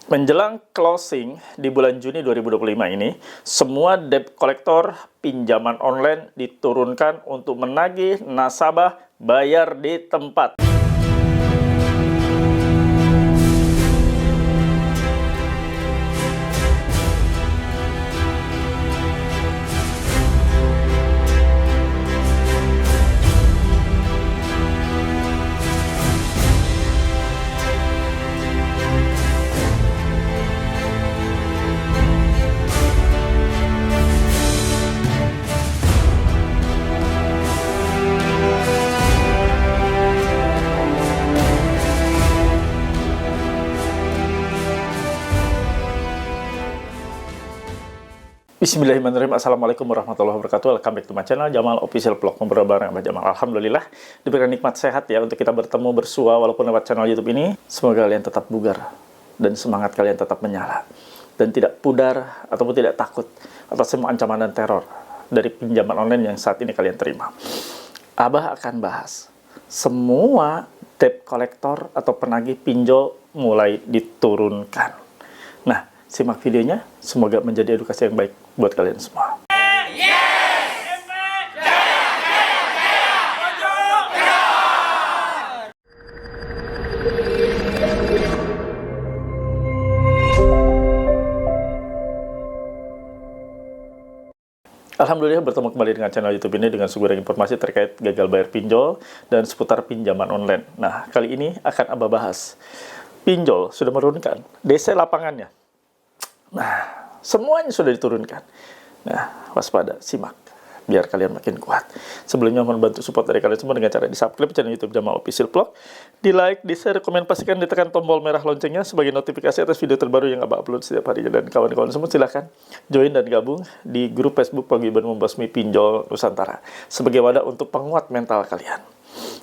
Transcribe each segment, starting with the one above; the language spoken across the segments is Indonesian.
Menjelang closing di bulan Juni 2025 ini, semua debt collector pinjaman online diturunkan untuk menagih nasabah bayar di tempat. Bismillahirrahmanirrahim. Assalamualaikum warahmatullahi wabarakatuh. Welcome back to my channel Jamal Official Vlog. Ngobrol bareng Abah Jamal. Alhamdulillah diberikan nikmat sehat ya untuk kita bertemu bersua walaupun lewat channel YouTube ini. Semoga kalian tetap bugar dan semangat kalian tetap menyala dan tidak pudar ataupun tidak takut atas semua ancaman dan teror dari pinjaman online yang saat ini kalian terima. Abah akan bahas semua debt collector atau penagih pinjol mulai diturunkan. Nah, simak videonya, semoga menjadi edukasi yang baik buat kalian semua. Alhamdulillah bertemu kembali dengan channel YouTube ini dengan sumber informasi terkait gagal bayar pinjol dan seputar pinjaman online. Nah, kali ini akan Abah bahas. Pinjol sudah menurunkan DC lapangannya. Nah, semuanya sudah diturunkan. Nah, waspada, simak, biar kalian makin kuat. Sebelumnya mohon bantu support dari kalian semua dengan cara di-subscribe channel YouTube Jamal Official Vlog, di-like, di-share, komen, pastikan ditekan tombol merah loncengnya sebagai notifikasi atas video terbaru yang Abah upload setiap hari. Dan kawan-kawan semua silahkan join dan gabung di grup Facebook Paguyuban Membasmi Pinjol Nusantara sebagai wadah untuk penguat mental kalian.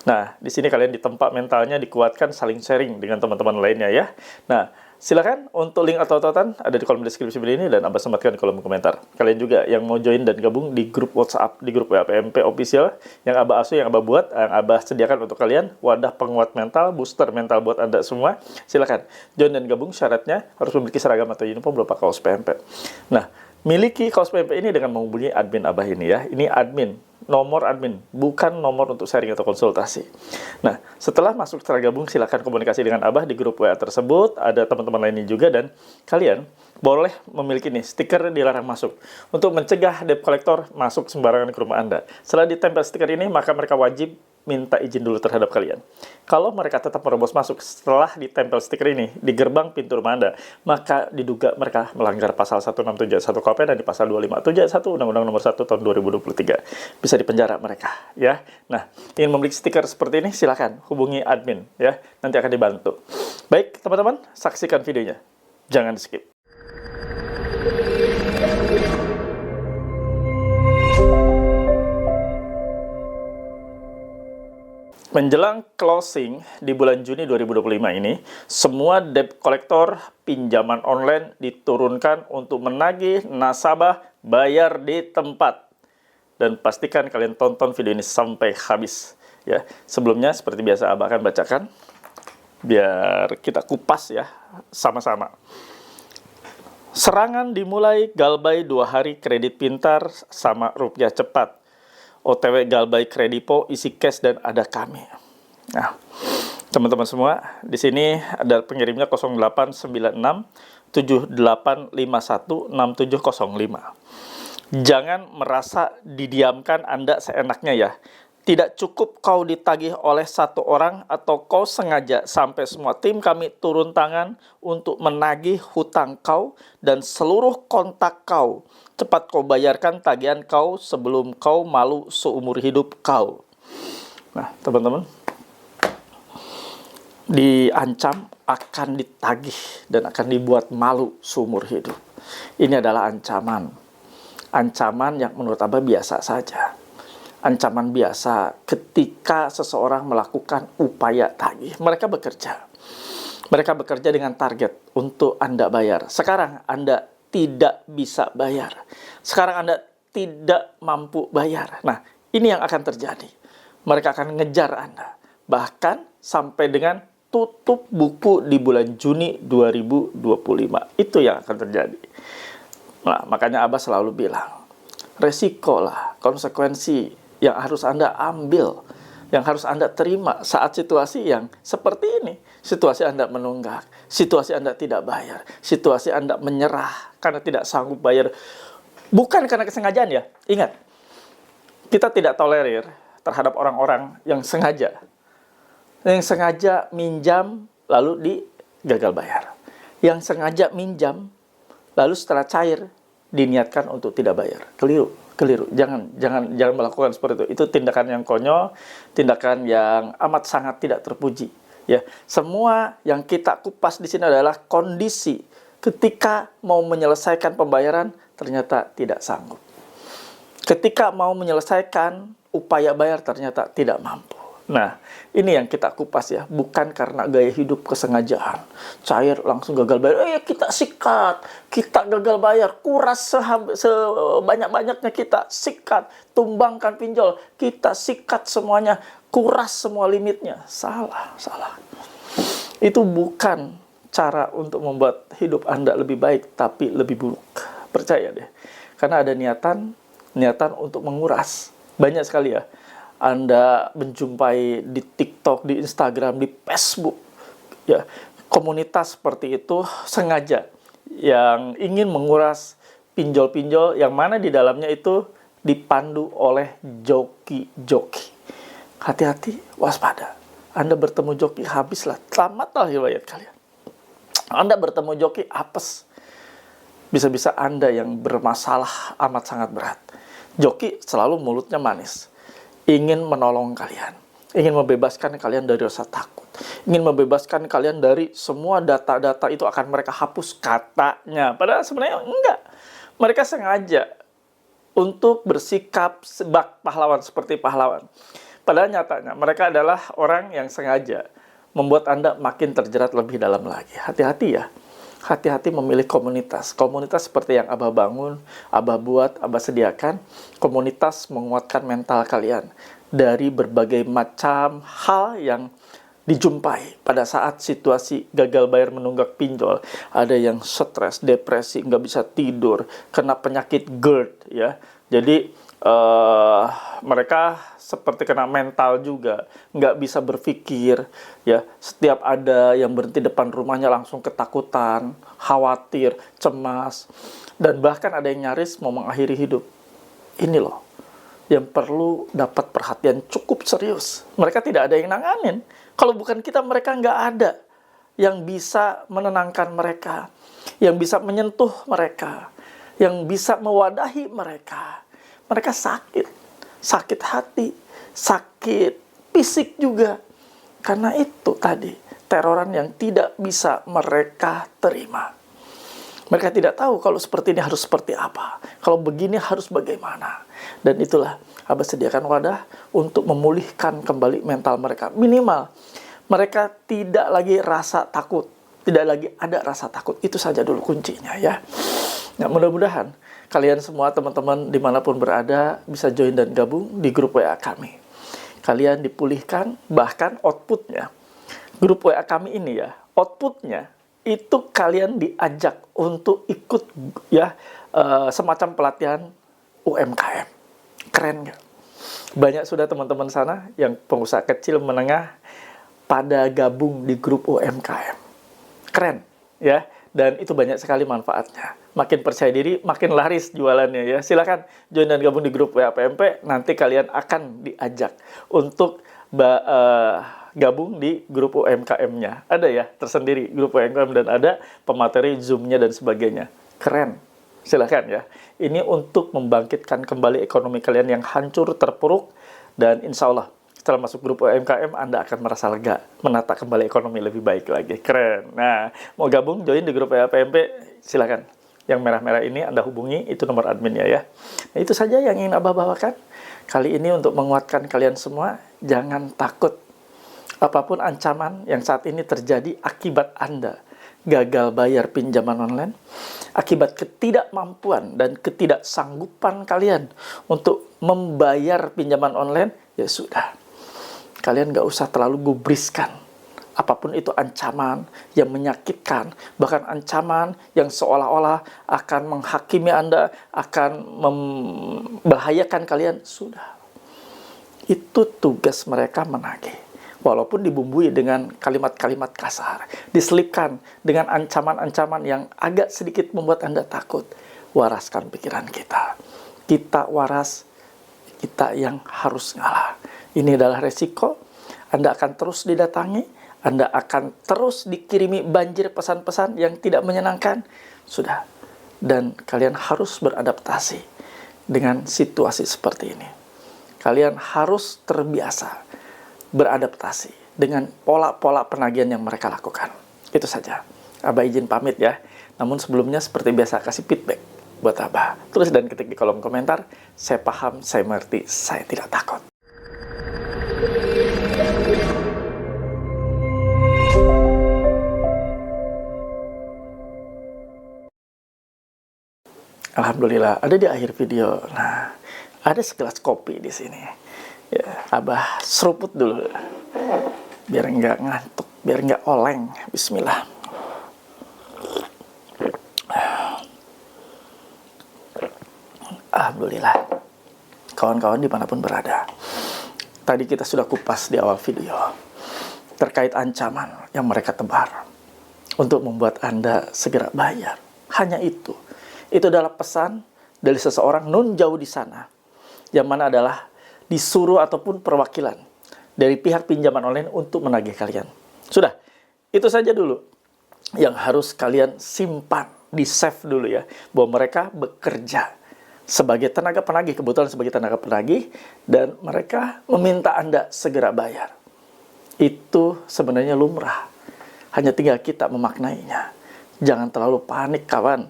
Nah, di sini kalian ditempa mentalnya, dikuatkan, saling sharing dengan teman-teman lainnya ya. Nah, silakan untuk link atau tautan ada di kolom deskripsi video ini dan Abah sematkan di kolom komentar. Kalian juga yang mau join dan gabung di grup WhatsApp, di grup WPMP official yang Abah asuh, yang Abah buat, yang Abah sediakan untuk kalian, wadah penguat mental, booster mental buat Anda semua. Silakan join dan gabung, syaratnya harus memiliki seragam atau uniform berupa kaos PMP. Nah, miliki kaos PMP ini dengan menghubungi admin Abah ini ya. Ini admin, nomor admin, bukan nomor untuk sharing atau konsultasi. Nah, setelah masuk tergabung, silakan komunikasi dengan Abah di grup WA tersebut. Ada teman-teman lainnya juga dan kalian boleh memiliki nih stiker dilarang masuk untuk mencegah debt collector masuk sembarangan ke rumah Anda. Setelah ditempel stiker ini, maka mereka wajib minta izin dulu terhadap kalian. Kalau mereka tetap menerobos masuk setelah ditempel stiker ini di gerbang pintu rumah Anda, maka diduga mereka melanggar pasal 1671 KUHP dan di pasal 2571 Undang-Undang Nomor 1 Tahun 2023. Bisa dipenjara mereka, ya. Nah, ingin memiliki stiker seperti ini, silakan hubungi admin, ya. Nanti akan dibantu. Baik, teman-teman, saksikan videonya. Jangan skip. Menjelang closing di bulan Juni 2025 ini, semua debt collector pinjaman online diturunkan untuk menagih nasabah bayar di tempat. Dan pastikan kalian tonton video ini sampai habis. Ya, sebelumnya seperti biasa Abah akan bacakan, biar kita kupas ya sama-sama. Serangan dimulai Galbay 2 hari kredit pintar sama rupiah cepat. OTW Galbay Kredipo, isi cash dan ada kami. Nah, teman-teman semua, di sini ada pengirimnya 0896 7851 6705. Jangan merasa didiamkan Anda seenaknya ya. Tidak cukup kau ditagih oleh satu orang atau kau sengaja sampai semua tim kami turun tangan untuk menagih hutang kau dan seluruh kontak kau. Cepat kau bayarkan tagihan kau sebelum kau malu seumur hidup kau. Nah, teman-teman, diancam akan ditagih dan akan dibuat malu seumur hidup. Ini adalah ancaman. Ancaman yang menurut Abah biasa saja. Ancaman biasa ketika seseorang melakukan upaya tagih. Mereka bekerja. Mereka bekerja dengan target untuk Anda bayar. Sekarang Anda tidak bisa bayar. Sekarang Anda tidak mampu bayar. Nah, ini yang akan terjadi. Mereka akan ngejar Anda. Bahkan sampai dengan tutup buku di bulan Juni 2025. Itu yang akan terjadi. Nah, makanya Abah selalu bilang, resiko lah, konsekuensi yang harus Anda ambil, yang harus Anda terima saat situasi yang seperti ini. Situasi Anda menunggak, situasi Anda tidak bayar, situasi Anda menyerah karena tidak sanggup bayar. Bukan karena kesengajaan ya, ingat. Kita tidak tolerir terhadap orang-orang yang sengaja minjam lalu gagal bayar, yang sengaja minjam lalu setelah cair diniatkan untuk tidak bayar. Keliru. Jangan melakukan seperti itu. Itu tindakan yang konyol, tindakan yang amat sangat tidak terpuji. Ya, semua yang kita kupas di sini adalah kondisi ketika mau menyelesaikan pembayaran ternyata tidak sanggup. Ketika mau menyelesaikan upaya bayar ternyata tidak mampu. Nah, ini yang kita kupas ya, bukan karena gaya hidup kesengajaan. Cair langsung gagal bayar, kita sikat, kita gagal bayar, kuras sebanyak-banyaknya kita sikat, tumbangkan pinjol, kita sikat semuanya, kuras semua limitnya. Salah. Itu bukan cara untuk membuat hidup Anda lebih baik, tapi lebih buruk. Percaya deh, karena ada niatan untuk menguras. Banyak sekali ya Anda menjumpai di TikTok, di Instagram, di Facebook, ya, komunitas seperti itu sengaja yang ingin menguras pinjol-pinjol yang mana di dalamnya itu dipandu oleh joki-joki. Hati-hati, waspada. Anda bertemu joki, habislah, selamatlah riwayat kalian. Anda bertemu joki, apes. Bisa-bisa Anda yang bermasalah amat sangat berat. Joki selalu mulutnya manis, ingin menolong kalian, ingin membebaskan kalian dari rasa takut, ingin membebaskan kalian dari semua data-data itu akan mereka hapus katanya. Padahal sebenarnya enggak. Mereka sengaja untuk bersikap pahlawan seperti pahlawan. Padahal nyatanya mereka adalah orang yang sengaja membuat Anda makin terjerat lebih dalam lagi. Hati-hati ya. Hati-hati memilih komunitas. Komunitas seperti yang Abah bangun, Abah buat, Abah sediakan. Komunitas menguatkan mental kalian dari berbagai macam hal yang dijumpai pada saat situasi gagal bayar menunggak pinjol. Ada yang stres, depresi, nggak bisa tidur, kena penyakit GERD, ya. Jadi mereka seperti kena mental juga, nggak bisa berpikir, ya. Setiap ada yang berhenti depan rumahnya langsung ketakutan, khawatir, cemas, dan bahkan ada yang nyaris mau mengakhiri hidup. Ini loh yang perlu dapat perhatian cukup serius. Mereka tidak ada yang nanganin. Kalau bukan kita, mereka nggak ada yang bisa menenangkan mereka, yang bisa menyentuh mereka, yang bisa mewadahi mereka. Mereka sakit hati, sakit fisik juga. Karena itu tadi, teroran yang tidak bisa mereka terima. Mereka tidak tahu kalau seperti ini harus seperti apa, kalau begini harus bagaimana. Dan itulah Abah sediakan wadah untuk memulihkan kembali mental mereka. Minimal mereka tidak lagi rasa takut, tidak lagi ada rasa takut. Itu saja dulu kuncinya ya. Nah, mudah-mudahan kalian semua teman-teman dimanapun berada bisa join dan gabung di grup WA kami. Kalian dipulihkan, bahkan outputnya. Grup WA kami ini ya, outputnya itu kalian diajak untuk ikut ya semacam pelatihan UMKM. Keren nggak? Banyak sudah teman-teman sana yang pengusaha kecil menengah pada gabung di grup UMKM. Keren ya, dan itu banyak sekali manfaatnya. Makin percaya diri, makin laris jualannya ya. Silakan join dan gabung di grup WA PMP. Nanti kalian akan diajak untuk gabung di grup UMKM-nya. Ada ya tersendiri grup UMKM dan ada pemateri Zoom-nya dan sebagainya. Keren. Silakan ya. Ini untuk membangkitkan kembali ekonomi kalian yang hancur, terpuruk, dan insya Allah setelah masuk grup UMKM, Anda akan merasa lega, menata kembali ekonomi lebih baik lagi. Keren. Nah, mau gabung, join di grup WA PMP, silakan. Yang merah-merah ini Anda hubungi, itu nomor adminnya ya. Nah, itu saja yang ingin Abah bawakan. Kali ini untuk menguatkan kalian semua, jangan takut. Apapun ancaman yang saat ini terjadi akibat Anda gagal bayar pinjaman online, akibat ketidakmampuan dan ketidaksanggupan kalian untuk membayar pinjaman online, ya sudah. Kalian nggak usah terlalu gubriskan apapun itu ancaman yang menyakitkan, bahkan ancaman yang seolah-olah akan menghakimi Anda, akan membahayakan kalian, sudah. Itu tugas mereka menagih. Walaupun dibumbui dengan kalimat-kalimat kasar, diselipkan dengan ancaman-ancaman yang agak sedikit membuat Anda takut. Waraskan pikiran kita. Kita waras, kita yang harus ngalah. Ini adalah resiko. Anda akan terus didatangi, Anda akan terus dikirimi banjir pesan-pesan yang tidak menyenangkan. Sudah. Dan kalian harus beradaptasi dengan situasi seperti ini. Kalian harus terbiasa beradaptasi dengan pola-pola penagihan yang mereka lakukan. Itu saja. Abah izin pamit ya. Namun sebelumnya seperti biasa kasih feedback buat Abah. Tulis dan ketik di kolom komentar. Saya paham, saya mengerti, saya tidak takut. Alhamdulillah, ada di akhir video. Nah, ada segelas kopi di sini. Ya, Abah seruput dulu. Biar nggak ngantuk, biar nggak oleng. Bismillah. Alhamdulillah. Kawan-kawan dimanapun berada. Tadi kita sudah kupas di awal video. Terkait ancaman yang mereka tebar. Untuk membuat Anda segera bayar. Hanya itu. Itu adalah pesan dari seseorang non jauh di sana. Yang mana adalah disuruh ataupun perwakilan dari pihak pinjaman online untuk menagih kalian. Sudah, itu saja dulu yang harus kalian simpan, di save dulu ya. Bahwa mereka bekerja sebagai tenaga penagih, kebetulan sebagai tenaga penagih, dan mereka meminta Anda segera bayar. Itu sebenarnya lumrah. Hanya tinggal kita memaknainya. Jangan terlalu panik kawan.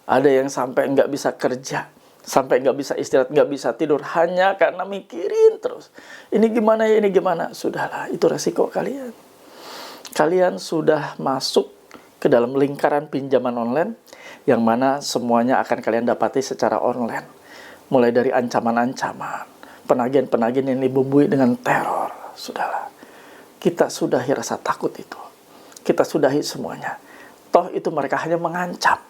Ada yang sampai nggak bisa kerja, sampai nggak bisa istirahat, nggak bisa tidur, hanya karena mikirin terus. Ini gimana ya, ini gimana? Sudahlah, itu resiko kalian. Kalian sudah masuk ke dalam lingkaran pinjaman online, yang mana semuanya akan kalian dapati secara online. Mulai dari ancaman-ancaman, penagihan-penagihan yang dibumbui dengan teror. Sudahlah, kita sudahi rasa takut itu. Kita sudahi semuanya. Toh itu mereka hanya mengancam.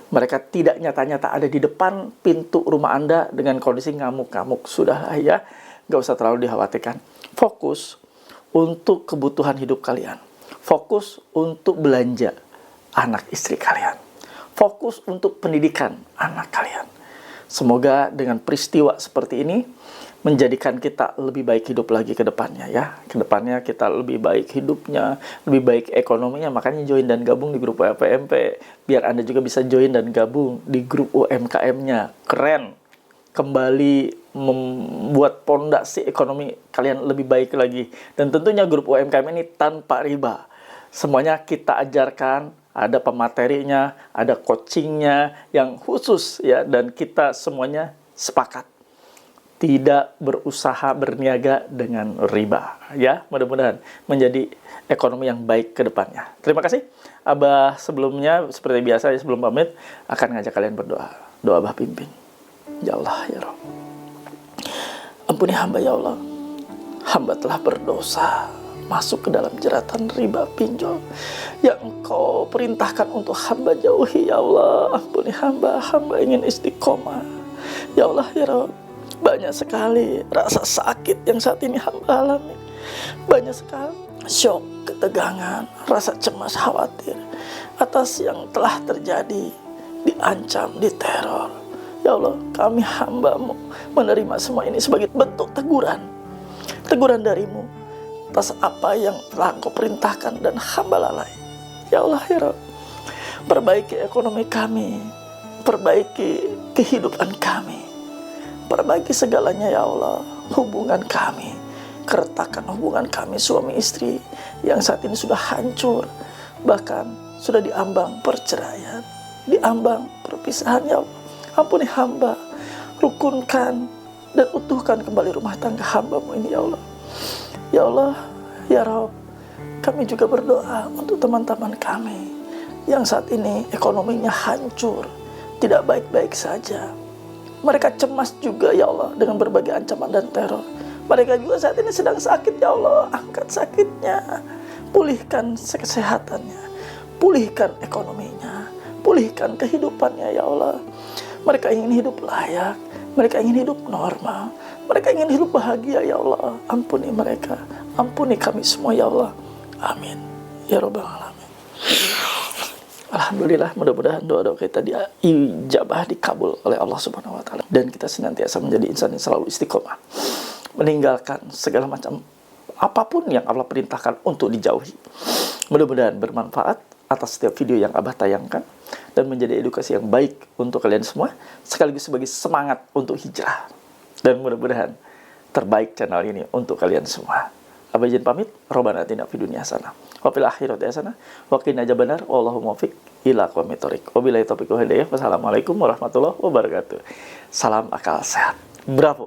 Mereka tidak nyata-nyata ada di depan pintu rumah Anda dengan kondisi ngamuk-ngamuk. Sudahlah ya, nggak usah terlalu dikhawatirkan. Fokus untuk kebutuhan hidup kalian. Fokus untuk belanja anak istri kalian. Fokus untuk pendidikan anak kalian. Semoga dengan peristiwa seperti ini menjadikan kita lebih baik hidup lagi ke depannya ya. Ke depannya kita lebih baik hidupnya, lebih baik ekonominya. Makanya join dan gabung di grup WPMP. Biar Anda juga bisa join dan gabung di grup UMKM-nya. Keren. Kembali membuat pondasi ekonomi kalian lebih baik lagi. Dan tentunya grup UMKM ini tanpa riba. Semuanya kita ajarkan, ada pematerinya, ada coachingnya yang khusus ya. Dan kita semuanya sepakat tidak berusaha berniaga dengan riba ya. Mudah-mudahan menjadi ekonomi yang baik ke depannya. Terima kasih. Abah sebelumnya seperti biasa ya, sebelum pamit akan ngajak kalian berdoa. Doa Abah pimpin. Ya Allah ya Rabb, ampuni hamba ya Allah. Hamba telah berdosa, masuk ke dalam jeratan riba pinjol yang Engkau perintahkan untuk hamba jauhi ya Allah. Ampuni hamba, hamba ingin istiqomah ya Allah ya Rabb. Banyak sekali rasa sakit yang saat ini hamba alami. Banyak sekali syok, ketegangan, rasa cemas, khawatir atas yang telah terjadi, diancam, diteror. Ya Allah, kami hamba-Mu menerima semua ini sebagai bentuk teguran. Teguran dari-Mu atas apa yang telah Engkau perintahkan dan hamba lalai. Ya Allah ya Rabb, perbaiki ekonomi kami, perbaiki kehidupan kami. Perbaiki segalanya ya Allah. Hubungan kami, keretakan hubungan kami suami istri yang saat ini sudah hancur, bahkan sudah diambang perceraian, diambang perpisahan ya Allah. Ampuni hamba, rukunkan dan utuhkan kembali rumah tangga hamba-Mu ini ya Allah. Ya Allah ya Rabb, kami juga berdoa untuk teman-teman kami yang saat ini ekonominya hancur, tidak baik-baik saja. Mereka cemas juga ya Allah dengan berbagai ancaman dan teror. Mereka juga saat ini sedang sakit ya Allah. Angkat sakitnya. pulihkan kesehatannya, pulihkan ekonominya, pulihkan kehidupannya ya Allah. Mereka ingin hidup layak, mereka ingin hidup normal, mereka ingin hidup bahagia ya Allah. Ampuni mereka, ampuni kami semua ya Allah. Amin ya Rabbal Alamin. Alhamdulillah, mudah-mudahan doa-doa kita diijabah, dikabul oleh Allah Subhanahu wa Ta'ala, dan kita senantiasa menjadi insan yang selalu istiqomah, meninggalkan segala macam apapun yang Allah perintahkan untuk dijauhi. Mudah-mudahan bermanfaat atas setiap video yang Abah tayangkan dan menjadi edukasi yang baik untuk kalian semua, sekaligus sebagai semangat untuk hijrah. Dan mudah-mudahan terbaik channel ini untuk kalian semua. Abah izin pamit. Robbana atina fid dunya hasanah wa fil akhirati hasanah wa qina adzabannar. Wallahu muwaffiq ila aqwamit thoriq. Wabillahi taufiq wal hidayah. Wassalamualaikum warahmatullahi wabarakatuh. Salam akal sehat. Bravo.